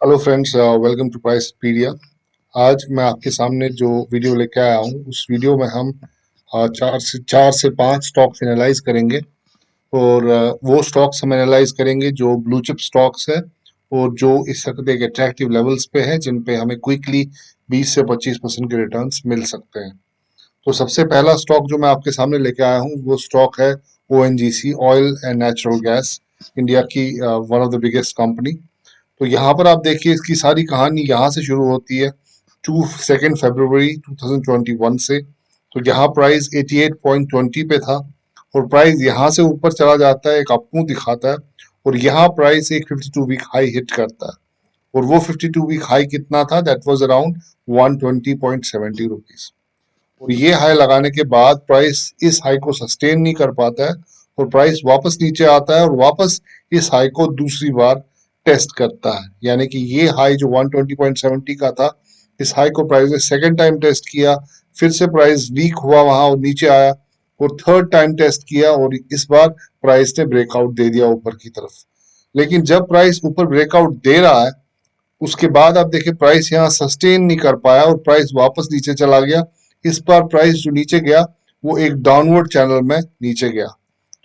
Hello friends, welcome to Pricepedia. आज मैं आपके सामने जो वीडियो लेके आया हूँ उस वीडियो में हम चार से पांच स्टॉक्स एनालाइज करेंगे। और वो स्टॉक्स हम एनालाइज करेंगे जो ब्लू चिप स्टॉक्स है और जो इस वक्त एक अट्रैक्टिव लेवल्स पे है, जिन पे हमें क्विकली 20 से 25% के रिटर्न्स मिल सकते हैं। तो सबसे पहला स्टॉक जो मैं आपके सामने लेके आया हूँ वो स्टॉक है ONGC, oil and natural gas, India की one of the biggest company. तो यहाँ पर आप देखिए, इसकी सारी कहानी यहाँ से शुरू होती है 2 फरवरी 2021 से। तो यहाँ प्राइस 88.20 पे था और प्राइस यहाँ से ऊपर चला जाता है, एक अपमूव दिखाता है और यहाँ प्राइस एक 52 वीक हाई हिट करता है। और वो 52 वीक हाई कितना था? That was around 120.70 rupees. और ये हाई लगाने के बाद प्राइस इस हाई को सस्टेन नहीं कर पाता है और प्राइस वापस नीचे आता है और वापस इस हाई को दूसरी बार टेस्ट करता है। यानी कि ये हाई जो 120.70 का था, इस हाई को प्राइस ने सेकेंड टाइम टेस्ट किया, फिर से प्राइस वीक हुआ वहां और नीचे आया और थर्ड टाइम टेस्ट किया और इस बार प्राइस ने ब्रेकआउट दे दिया ऊपर की तरफ। लेकिन जब प्राइस ऊपर ब्रेकआउट दे रहा है, उसके बाद आप देखिए प्राइस यहाँ सस्टेन नहीं कर पाया और प्राइस वापस नीचे चला गया। इस बार प्राइस जो नीचे गया वो एक डाउनवर्ड चैनल में नीचे गया।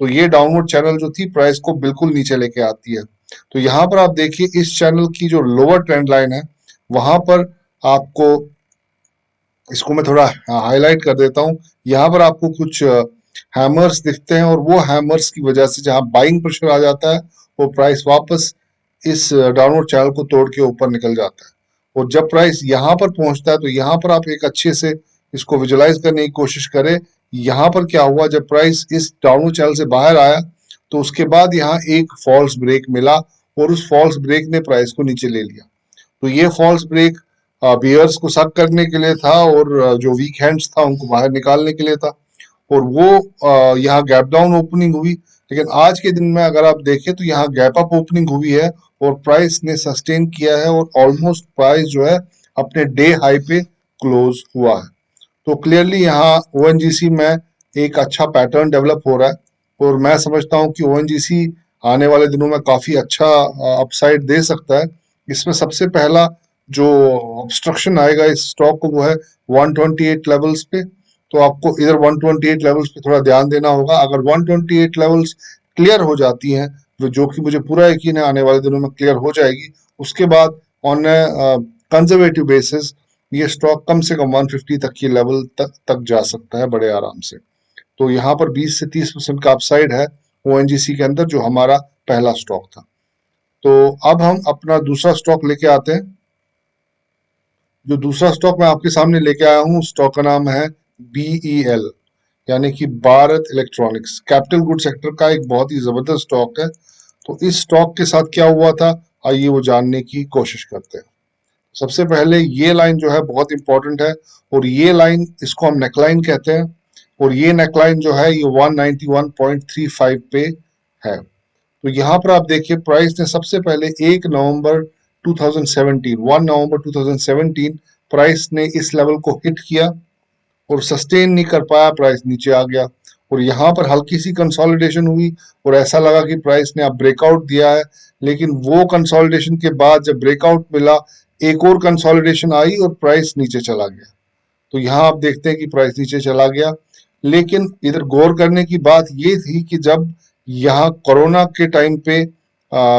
तो ये डाउनवर्ड चैनल जो थी प्राइस को बिल्कुल नीचे लेके आती है। तो यहाँ पर आप देखिए इस चैनल की जो लोअर ट्रेंड लाइन है वहां पर आपको, इसको मैं थोड़ा हाईलाइट कर देता हूँ। यहाँ पर आपको कुछ हैमर्स दिखते हैं और वो हैमर्स की वजह से जहाँ बाइंग प्रेशर आ जाता है वो प्राइस वापस इस डाउनवर्ड चैनल को तोड़ के ऊपर निकल जाता है। और जब प्राइस यहाँ पर पहुंचता है तो यहाँ पर आप एक अच्छे से इसको विजुलाइज करने की कोशिश करें। यहाँ पर क्या हुआ, जब प्राइस इस डाउनवर्ड चैनल से बाहर आया तो उसके बाद यहाँ एक फॉल्स ब्रेक मिला और उस फॉल्स ब्रेक ने प्राइस को नीचे ले लिया। तो ये फॉल्स ब्रेक बियर्स को सक करने के लिए था और जो वीक हैंड्स था उनको बाहर निकालने के लिए था। और वो यहाँ गैप डाउन ओपनिंग हुई। लेकिन आज के दिन में अगर आप देखें तो यहाँ गैप अप ओपनिंग हुई है और प्राइस ने सस्टेन किया है और ऑलमोस्ट प्राइस जो है अपने डे हाई पे क्लोज हुआ है। तो क्लियरली यहाँ ONGC में एक अच्छा पैटर्न डेवलप हो रहा है और मैं समझता हूँ कि ONGC आने वाले दिनों में काफी अच्छा अपसाइड दे सकता है। इसमें सबसे पहला जो ऑब्स्ट्रक्शन आएगा इस स्टॉक को वो है 128 लेवल्स पे। तो आपको इधर 128 लेवल्स पे थोड़ा ध्यान देना होगा। अगर 128 लेवल्स क्लियर हो जाती हैं, जो कि मुझे पूरा यकीन है आने वाले दिनों में क्लियर हो जाएगी, उसके बाद ऑन कंजर्वेटिव बेसिस ये स्टॉक कम से कम 150 तक की लेवल तक जा सकता है बड़े आराम से। तो यहाँ पर 20 से 30% का अपसाइड है ONGC के अंदर, जो हमारा पहला स्टॉक था। तो अब हम अपना दूसरा स्टॉक लेके आते हैं। जो दूसरा स्टॉक मैं आपके सामने लेके आया हूँ, स्टॉक का नाम है BEL, यानी कि Bharat electronics. Capital good sector का एक बहुत ही जबरदस्त स्टॉक है। तो इस स्टॉक के साथ क्या हुआ था, आइए वो जानने की कोशिश करते हैं। सबसे पहले ये लाइन जो है बहुत इंपॉर्टेंट है और ये लाइन, इसको हम नेकलाइन कहते हैं। और ये नेकलाइन जो है ये 191.35 पे है। तो यहाँ पर आप देखिए प्राइस ने सबसे पहले 1 नवंबर 2017, 1 नवंबर 2017 प्राइस ने इस लेवल को हिट किया और सस्टेन नहीं कर पाया, प्राइस नीचे आ गया। और यहाँ पर हल्की सी कंसोलिडेशन हुई और ऐसा लगा कि प्राइस ने अब ब्रेकआउट दिया है। लेकिन वो कंसोलिडेशन के बाद जब ब्रेकआउट मिला, एक और कंसोलिडेशन आई और प्राइस नीचे चला गया। तो यहाँ आप देखते हैं कि प्राइस नीचे चला गया। लेकिन इधर गौर करने की बात ये थी कि जब यहाँ कोरोना के टाइम पे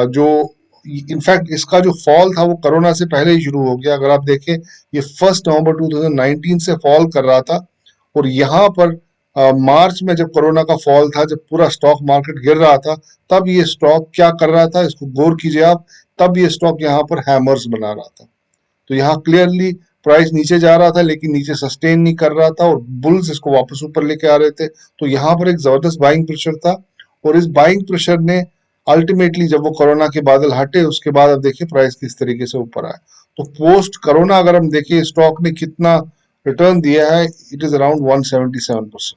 जो इनफैक्ट इसका जो फॉल था वो कोरोना से पहले ही शुरू हो गया। अगर आप देखें ये 1 नवंबर 2019 से फॉल कर रहा था और यहाँ पर मार्च में जब कोरोना का फॉल था, जब पूरा स्टॉक मार्केट गिर रहा था, तब ये स्टॉक क्या कर रहा था, इसको गौर कीजिए आप। तब ये स्टॉक यहाँ पर हैमर्स बना रहा था। तो यहाँ क्लियरली प्राइस नीचे जा रहा था लेकिन नीचे सस्टेन नहीं कर रहा था और बुल्स इसको वापस ऊपर लेके आ रहे थे। तो यहाँ पर एक जबरदस्त बाइंग प्रेशर था और इस बाइंग प्रेशर ने अल्टीमेटली जब वो कोरोना के बादल हटे उसके बाद अब देखिए प्राइस किस तरीके से ऊपर आया। तो पोस्ट कोरोना अगर हम देखिए स्टॉक ने कितना रिटर्न दिया है, इट इज अराउंड 177%।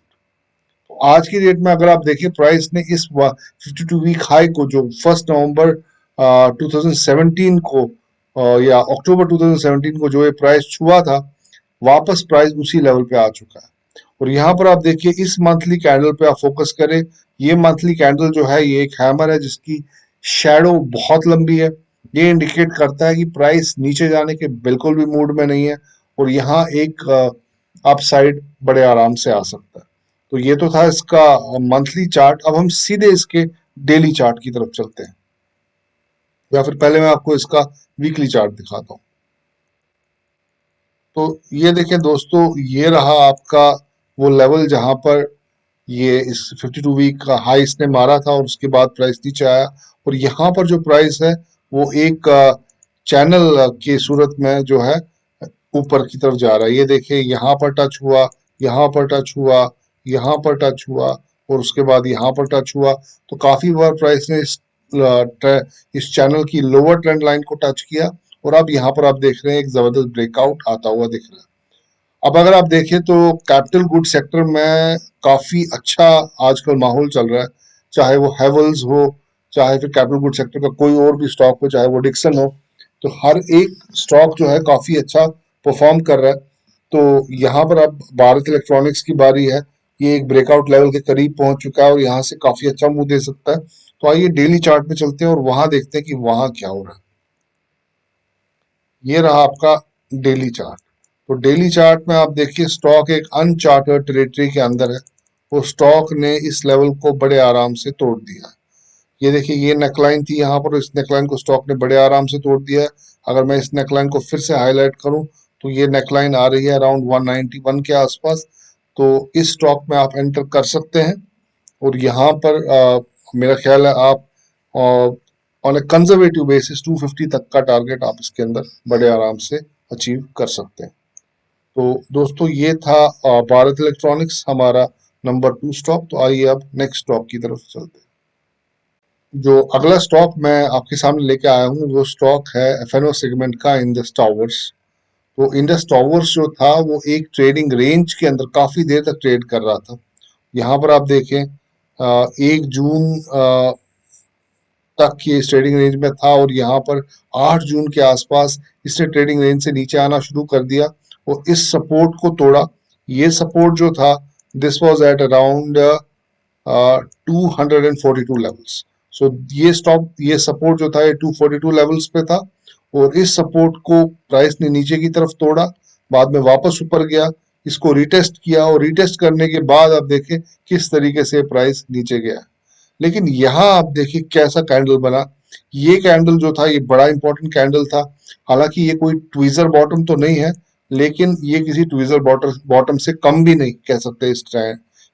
तो आज की डेट में अगर आप देखिए प्राइस ने इस 52 वीक हाई को, जो 1 नवंबर 2017 को या अक्टूबर 2017 को जो ये प्राइस छुआ था, वापस प्राइस उसी लेवल पे आ चुका है। और यहाँ पर आप देखिए इस मंथली कैंडल पे आप फोकस करें। ये मंथली कैंडल जो है ये एक हैमर है जिसकी शैडो बहुत लंबी है ये इंडिकेट करता है कि प्राइस नीचे जाने के बिल्कुल भी मूड में नहीं है और यहाँ एक अपसाइड बड़े आराम से आ सकता है। तो ये तो था इसका मंथली चार्ट। अब हम सीधे इसके डेली चार्ट की तरफ चलते हैं, या फिर पहले मैं आपको इसका वीकली चार्ट दिखाता हूँ। तो ये देखें दोस्तों, ये रहा आपका वो लेवल जहां पर ये इस 52 वीक का हाई इसने मारा था और उसके बाद प्राइस नीचे आया। और यहाँ पर जो प्राइस है वो एक चैनल की सूरत में जो है ऊपर की तरफ जा रहा है। ये देखिए, यहाँ पर टच हुआ, यहाँ पर टच हुआ, यहाँ पर टच हुआ और उसके बाद यहाँ पर टच हुआ। तो काफी बार प्राइस ने इस चैनल की लोअर ट्रेंड लाइन को टच किया और अब यहाँ पर आप देख रहे हैं एक जबरदस्त ब्रेकआउट आता हुआ दिख रहा है। अब अगर आप देखें तो कैपिटल गुड सेक्टर में काफी अच्छा आजकल माहौल चल रहा है, चाहे वो हेवल्स हो, चाहे फिर कैपिटल गुड सेक्टर का कोई और भी स्टॉक हो, चाहे वो डिक्सन हो। तो हर एक स्टॉक जो है काफी अच्छा परफॉर्म कर रहा है। तो यहाँ पर अब भारत इलेक्ट्रॉनिक्स की बारी है। ये एक ब्रेकआउट लेवल के करीब पहुंच चुका है और यहाँ से काफी अच्छा मुंह दे सकता है। तो आइए डेली चार्ट पे चलते हैं और वहां देखते हैं कि वहां क्या हो रहा है। ये रहा आपका डेली चार्ट। तो डेली चार्ट में आप देखिए स्टॉक एक अनचार्टर्ड टेरिटरी के अंदर है। वो स्टॉक ने इस लेवल को बड़े आराम से तोड़ दिया है। ये देखिए, ये नेकलाइन थी यहाँ पर, इस नेकलाइन को स्टॉक ने बड़े आराम से तोड़ दिया है। अगर मैं इस नेकलाइन को फिर से हाईलाइट करूं तो ये नेकलाइन आ रही है अराउंड 191 के आसपास। तो इस स्टॉक में आप एंटर कर सकते हैं और यहाँ पर मेरा ख्याल है आप ऑन ए कंजर्वेटिव बेसिस 250 तक का टारगेट आप इसके अंदर बड़े आराम से अचीव कर सकते हैं। तो दोस्तों ये था भारत इलेक्ट्रॉनिक्स हमारा नंबर 2 स्टॉक। तो आइए अब नेक्स्ट स्टॉक की तरफ चलते हैं। जो अगला स्टॉक मैं आपके सामने लेके आया हूँ वो स्टॉक है एफएनओ सेगमेंट का इंडस टावर्स। तो इंडस टावर्स जो था वो एक ट्रेडिंग रेंज के अंदर काफी देर तक ट्रेड कर रहा था। यहाँ पर आप देखें 1 जून तक ये इस ट्रेडिंग रेंज में था और यहाँ पर 8 जून के आसपास इसने ट्रेडिंग रेंज से नीचे आना शुरू कर दिया और इस सपोर्ट को तोड़ा। ये सपोर्ट जो था this was at around 242 levels. So ये सपोर्ट जो था ये 242 लेवल्स पे था और इस सपोर्ट को प्राइस ने नीचे की तरफ तोड़ा, बाद में वापस ऊपर गया, इसको रिटेस्ट किया और रिटेस्ट करने के बाद आप देखें किस तरीके से प्राइस नीचे गया। लेकिन यहाँ आप देखिए कैसा कैंडल बना। ये कैंडल जो था ये बड़ा इंपॉर्टेंट कैंडल था। हालांकि ये कोई ट्वीजर बॉटम तो नहीं है, लेकिन ये किसी ट्वीजर बॉटम से कम भी नहीं कह सकते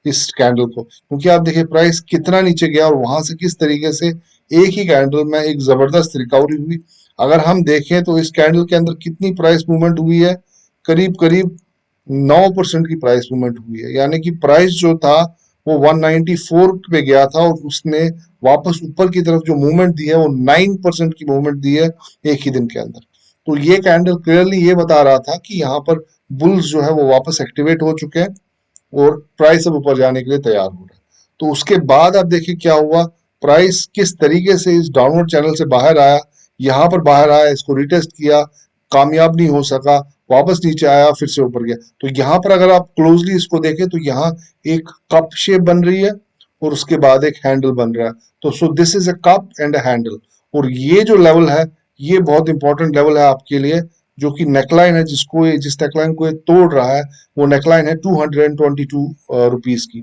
इस कैंडल को, क्योंकि आप देखिए प्राइस कितना नीचे गया और वहां से किस तरीके से एक ही कैंडल में एक जबरदस्त रिकवरी हुई। अगर हम देखें तो इस कैंडल के अंदर कितनी प्राइस मूवमेंट हुई है, करीब करीब 9% की प्राइस मूवमेंट हुई है। यानी कि प्राइस जो था वो 194 पे गया था और उसने वापस ऊपर की तरफ जो मूवमेंट दी है वो 9% की मूवमेंट दी है एक ही दिन के अंदर। तो ये कैंडल क्लियरली ये बता रहा था कि यहाँ पर बुल्स जो है वो वापस एक्टिवेट हो चुके हैं और प्राइस अब ऊपर जाने के लिए तैयार हो रहा है। तो उसके बाद आप देखिए क्या हुआ, प्राइस किस तरीके से इस डाउनवर्ड चैनल से बाहर आया। यहाँ पर बाहर आया, इसको रिटेस्ट किया, कामयाब नहीं हो सका, वापस नीचे आया, फिर से ऊपर गया। तो यहाँ पर अगर आप क्लोजली इसको देखें तो यहाँ एक कप शेप बन रही है और उसके बाद एक हैंडल बन रहा है। तो so this is a cup and a handle. और ये जो लेवल है ये बहुत इंपॉर्टेंट लेवल है आपके लिए, जो कि नेकलाइन है, जिस नेकलाइन को ये तोड़ रहा है वो नेकलाइन है 222 रुपीज की।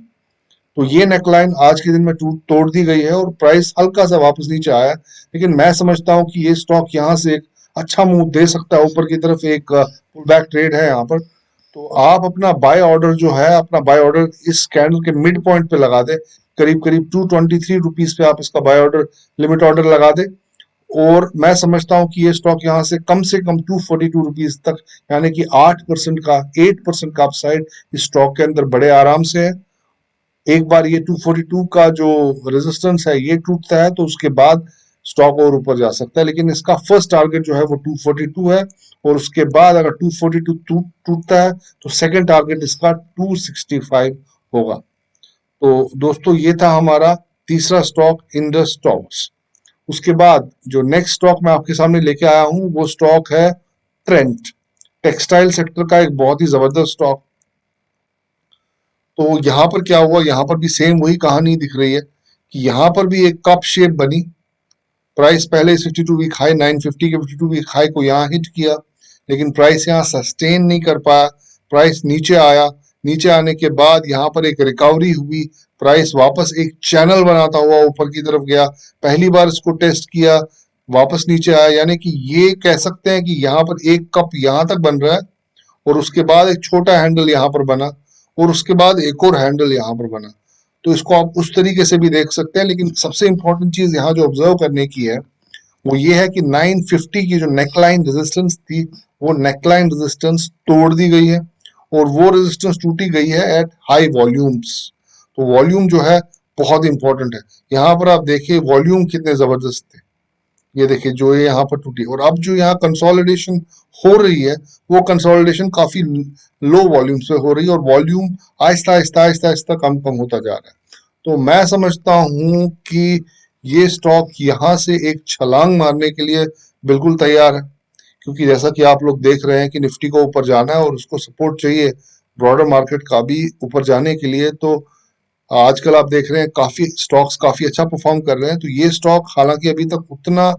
तो ये नेकलाइन आज के दिन में तोड़ दी गई है और प्राइस हल्का सा वापस नीचे आया है। लेकिन मैं समझता हूं कि ये स्टॉक यहाँ से एक अच्छा मूव दे सकता है ऊपर की तरफ, एक पुल बैक ट्रेड है यहाँ पर। तो आप अपना बाय ऑर्डर जो है, अपना बाय ऑर्डर इस कैंडल के मिड पॉइंट पे लगा दे, करीब करीब 223 रुपीज पे आप इसका बाय ऑर्डर, लिमिट ऑर्डर लगा दे। और मैं समझता हूं कि ये स्टॉक यहाँ से कम 242 रुपीज तक, यानी कि 8% का अपसाइड इस स्टॉक के अंदर बड़े आराम से है। एक बार ये 242 का जो रेजिस्टेंस है ये टूटता है तो उसके बाद स्टॉक और ऊपर जा सकता है, लेकिन इसका फर्स्ट टारगेट जो है वो 242 है और उसके बाद अगर 242 टूटता है तो सेकंड टारगेट इसका 265 होगा। तो दोस्तों ये था हमारा तीसरा स्टॉक इंडस टॉवर्स। उसके बाद जो नेक्स्ट स्टॉक मैं आपके सामने लेके आया हूं वो स्टॉक है ट्रेंट, टेक्सटाइल सेक्टर का एक बहुत ही जबरदस्त स्टॉक। तो यहाँ पर क्या हुआ, यहाँ पर भी सेम वही कहानी दिख रही है कि यहाँ पर भी एक कप शेप बनी प्राइस पहले 52 वीक हाई 950 के 52 वीक हाई को यहाँ हिट किया, लेकिन प्राइस यहाँ सस्टेन नहीं कर पाया, प्राइस नीचे आया। नीचे आने के बाद यहाँ पर एक रिकवरी हुई, प्राइस वापस एक चैनल बनाता हुआ ऊपर की तरफ गया, पहली बार इसको टेस्ट किया, वापस नीचे आया। यानी कि ये कह सकते हैं कि यहाँ पर एक कप यहाँ तक बन रहा है और उसके बाद एक छोटा हैंडल यहाँ पर बना और उसके बाद एक और हैंडल यहाँ पर बना। तो इसको आप उस तरीके से भी देख सकते हैं, लेकिन सबसे इंपॉर्टेंट चीज यहाँ जो ऑब्जर्व करने की है वो ये है कि 950 की जो नेकलाइन रेजिस्टेंस थी वो नेकलाइन रेजिस्टेंस तोड़ दी गई है और वो रेजिस्टेंस टूटी गई है एट हाई वॉल्यूम्स। तो वॉल्यूम जो है बहुत इंपॉर्टेंट है। यहाँ पर आप देखिए वॉल्यूम कितने जबरदस्त थे, ये देखिए जो ये यहाँ पर टूटी, और अब जो यहाँ कंसोलिडेशन हो रही है वो कंसोलिडेशन काफी लो वॉल्यूम्स पे हो रही है और वॉल्यूम आहिस्ता आहिस्ता आहिस्ता आहिस्ता कम कम होता जा रहा है। तो मैं समझता हूं कि ये स्टॉक यहाँ से एक छलांग मारने के लिए बिल्कुल तैयार है, क्योंकि जैसा कि आप लोग देख रहे हैं कि निफ्टी को ऊपर जाना है और उसको सपोर्ट चाहिए ब्रॉडर मार्केट का भी ऊपर जाने के लिए। तो आजकल आप देख रहे हैं काफी स्टॉक्स काफी अच्छा परफॉर्म कर रहे हैं। तो ये स्टॉक हालांकि अभी तक उतना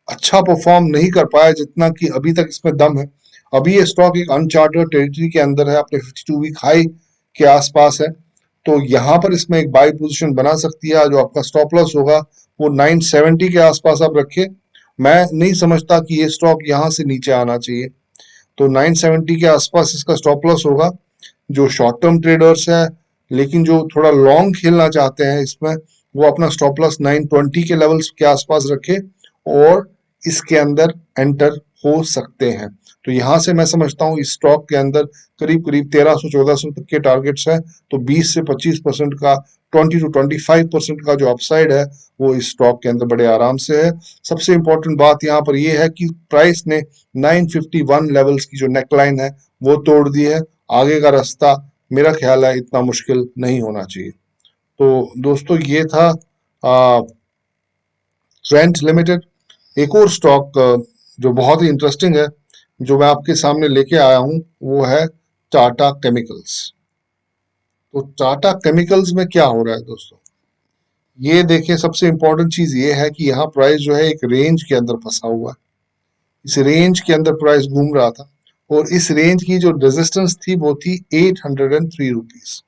अच्छा परफॉर्म नहीं कर पाया जितना कि अभी तक इसमें दम है। अभी ये स्टॉक एक अनचार्टर्ड टेरिटरी के अंदर है, अपने 52 वीक हाई के आसपास है। तो यहाँ पर इसमें एक बाई पोजीशन बना सकती है। जो आपका स्टॉप लॉस होगा वो 970 के आसपास आप रखिए। मैं नहीं समझता कि ये स्टॉक यहाँ से नीचे आना चाहिए, तो 970 के आसपास इसका स्टॉप लॉस होगा। जो शॉर्ट टर्म ट्रेडर्स है लेकिन जो थोड़ा लॉन्ग खेलना चाहते हैं इसमें, वो अपना स्टॉप लॉस 920 के लेवल्स के आसपास रखे और इसके अंदर एंटर हो सकते हैं। तो यहाँ से मैं समझता हूँ इस स्टॉक के अंदर करीब करीब 1300-1400 तक के टारगेट्स हैं। तो 20 से 25% का 20 to 25% का जो अपसाइड है वो इस स्टॉक के अंदर बड़े आराम से है। सबसे इंपॉर्टेंट बात यहाँ पर ये है कि प्राइस ने 951 लेवल्स की जो नेकलाइन है वो तोड़ दी है। आगे का रास्ता मेरा ख्याल है इतना मुश्किल नहीं होना चाहिए। तो दोस्तों ये था ट्रेंट लिमिटेड। एक और स्टॉक जो बहुत ही इंटरेस्टिंग है जो मैं आपके सामने लेके आया हूं वो है टाटा केमिकल्स। तो टाटा केमिकल्स में क्या हो रहा है दोस्तों, ये देखिए सबसे इंपॉर्टेंट चीज ये है कि यहाँ प्राइस जो है एक रेंज के अंदर फंसा हुआ है। इस रेंज के अंदर प्राइस घूम रहा था और इस रेंज की जो रेजिस्टेंस थी वो थी 803 रुपीज।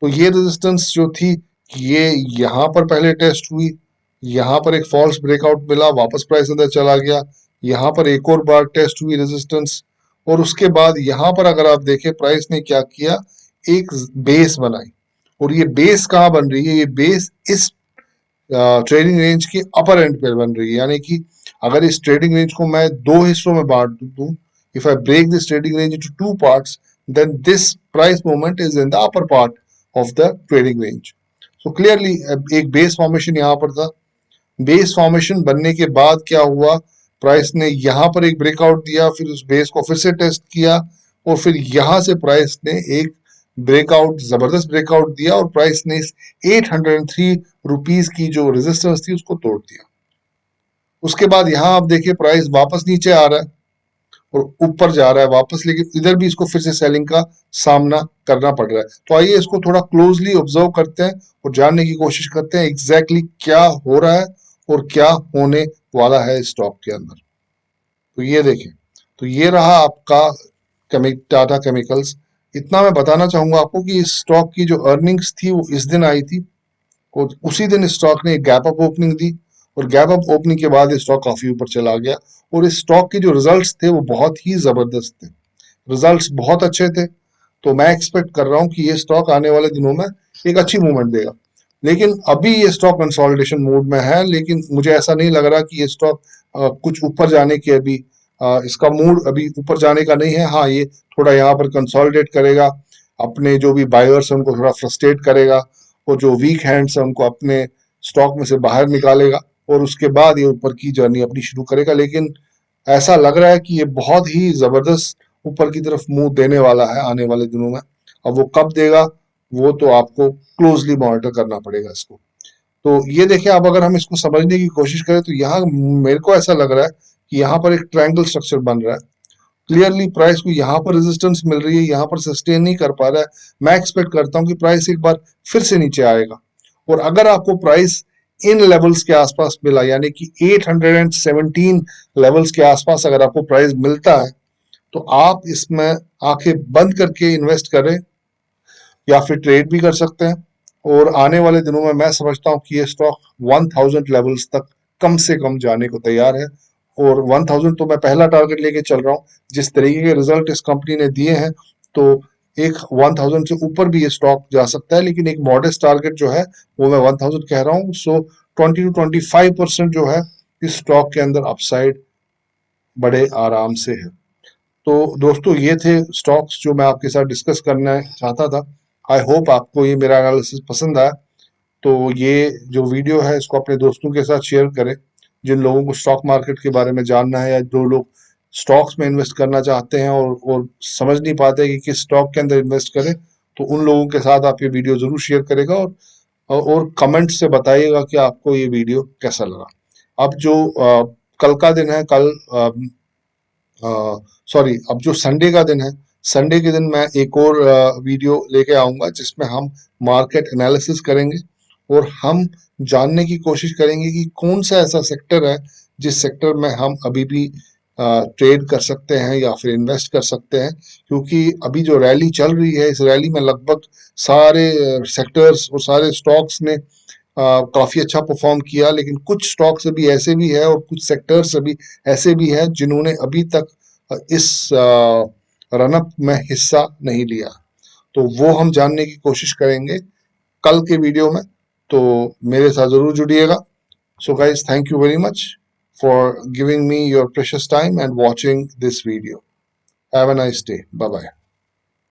तो ये रेजिस्टेंस जो थी ये यहाँ पर पहले टेस्ट हुई, यहाँ पर एक फॉल्स ब्रेकआउट मिला, वापस प्राइस अंदर चला गया, यहाँ पर एक और बार टेस्ट हुई रेजिस्टेंस, और उसके बाद यहाँ पर अगर आप देखें प्राइस ने क्या किया, एक बेस बनाई। और ये बेस कहाँ बन रही है, ये बेस इस ट्रेडिंग रेंज के अपर एंड पे बन रही है। यानी कि अगर इस ट्रेडिंग रेंज को मैं दो हिस्सों में बांट दूं, if I break this trading range into two parts, then this price movement is in the upper part of the trading range. So clearly एक बेस फॉर्मेशन यहाँ पर था। बेस फॉर्मेशन बनने के बाद क्या हुआ, प्राइस ने यहाँ पर एक ब्रेकआउट दिया, फिर उस बेस को फिर से टेस्ट किया और फिर यहाँ से प्राइस ने एक ब्रेकआउट, जबरदस्त ब्रेकआउट दिया और प्राइस ने 803 रुपीज की जो रेजिस्टेंस थी उसको तोड़ दिया। उसके बाद यहाँ आप देखिए प्राइस वापस नीचे आ रहा है और ऊपर जा रहा है वापस, लेकिन इधर भी इसको फिर से सेलिंग का सामना करना पड़ रहा है। तो आइए इसको थोड़ा क्लोजली ऑब्जर्व करते हैं और जानने की कोशिश करते हैं एग्जैक्टली क्या हो रहा है और क्या होने वाला है स्टॉक के अंदर। तो ये देखें, तो ये रहा आपका टाटा केमिकल्स। इतना मैं बताना चाहूंगा आपको कि इस स्टॉक की जो अर्निंग्स थी वो इस दिन आई थी और उसी दिन स्टॉक ने एक गैप अप ओपनिंग दी और गैप अप ओपनिंग के बाद स्टॉक काफी ऊपर चला गया और इस स्टॉक के जो रिजल्ट्स थे वो बहुत ही जबरदस्त थे, रिजल्ट्स बहुत अच्छे थे। तो मैं एक्सपेक्ट कर रहा हूँ कि ये स्टॉक आने वाले दिनों में एक अच्छी मूवमेंट देगा। लेकिन अभी ये स्टॉक कंसोलिडेशन मोड में है, लेकिन मुझे ऐसा नहीं लग रहा कि ये स्टॉक कुछ ऊपर जाने की अभी इसका मूड अभी ऊपर जाने का नहीं है। हाँ, ये थोड़ा यहाँ पर कंसोलिडेट करेगा, अपने जो भी बायर्स हैं उनको थोड़ा फ्रस्ट्रेट करेगा और जो वीक हैंड्स हैं उनको अपने स्टॉक में से बाहर निकालेगा और उसके बाद ये ऊपर की जर्नी अपनी शुरू करेगा। लेकिन ऐसा लग रहा है कि ये बहुत ही जबरदस्त ऊपर की तरफ मुंह देने वाला है आने वाले दिनों में। अब वो कब देगा वो तो आपको क्लोजली मॉनिटर करना पड़ेगा इसको। तो ये देखिए, अब अगर हम इसको समझने की कोशिश करें तो यहाँ मेरे को ऐसा लग रहा है कि यहाँ पर एक ट्रायंगल स्ट्रक्चर बन रहा है। क्लियरली प्राइस को यहाँ पर रेजिस्टेंस मिल रही है, यहाँ पर सस्टेन नहीं कर पा रहा है। मैं एक्सपेक्ट करता हूँ कि प्राइस एक बार फिर से नीचे आएगा और अगर आपको प्राइस इन लेवल्स के आसपास मिला, यानी कि 817 लेवल्स के आसपास अगर आपको प्राइस मिलता है तो आप इसमें आंखें बंद करके इन्वेस्ट करें या फिर ट्रेड भी कर सकते हैं। और आने वाले दिनों में मैं समझता हूं कि ये स्टॉक 1000 लेवल्स तक कम से कम जाने को तैयार है, और 1000 तो मैं पहला टारगेट लेके चल रहा हूं। जिस तरीके के रिजल्ट इस कंपनी ने दिए हैं तो एक 1000 से ऊपर भी ये स्टॉक जा सकता है, लेकिन एक मॉडेस्ट टारगेट जो है वो मैं 1000 कह रहा हूँ। सो 20 to 25% जो है इस स्टॉक के अंदर अपसाइड बड़े आराम से है। तो दोस्तों ये थे स्टॉक्स जो मैं आपके साथ डिस्कस करना चाहता था। आई होप आपको ये मेरा एनालिसिस पसंद आया। तो ये जो वीडियो है इसको अपने दोस्तों के साथ शेयर करें जिन लोगों को स्टॉक मार्केट के बारे में जानना है, या जो लोग स्टॉक्स में इन्वेस्ट करना चाहते हैं और समझ नहीं पाते कि किस स्टॉक के अंदर इन्वेस्ट करें। तो उन लोगों के साथ आप ये वीडियो जरूर शेयर करेगा, और कमेंट से बताइएगा कि आपको ये वीडियो कैसा लगा। अब जो कल का दिन है, कल सॉरी अब जो संडे का दिन है, संडे के दिन मैं एक और वीडियो लेके आऊंगा जिसमें हम मार्केट एनालिसिस करेंगे और हम जानने की कोशिश करेंगे कि कौन सा ऐसा सेक्टर है जिस सेक्टर में हम अभी भी ट्रेड कर सकते हैं या फिर इन्वेस्ट कर सकते हैं। क्योंकि अभी जो रैली चल रही है, इस रैली में लगभग सारे सेक्टर्स और सारे स्टॉक्स ने काफी अच्छा परफॉर्म किया, लेकिन कुछ स्टॉक्स अभी ऐसे भी है और कुछ सेक्टर्स अभी ऐसे भी है जिन्होंने अभी तक इस रनअप में हिस्सा नहीं लिया। तो वो हम जानने की कोशिश करेंगे कल के वीडियो में। तो मेरे साथ जरूर जुड़िएगा। So guys, thank you very much for giving me your precious time and watching this video. Have a nice day. Bye bye.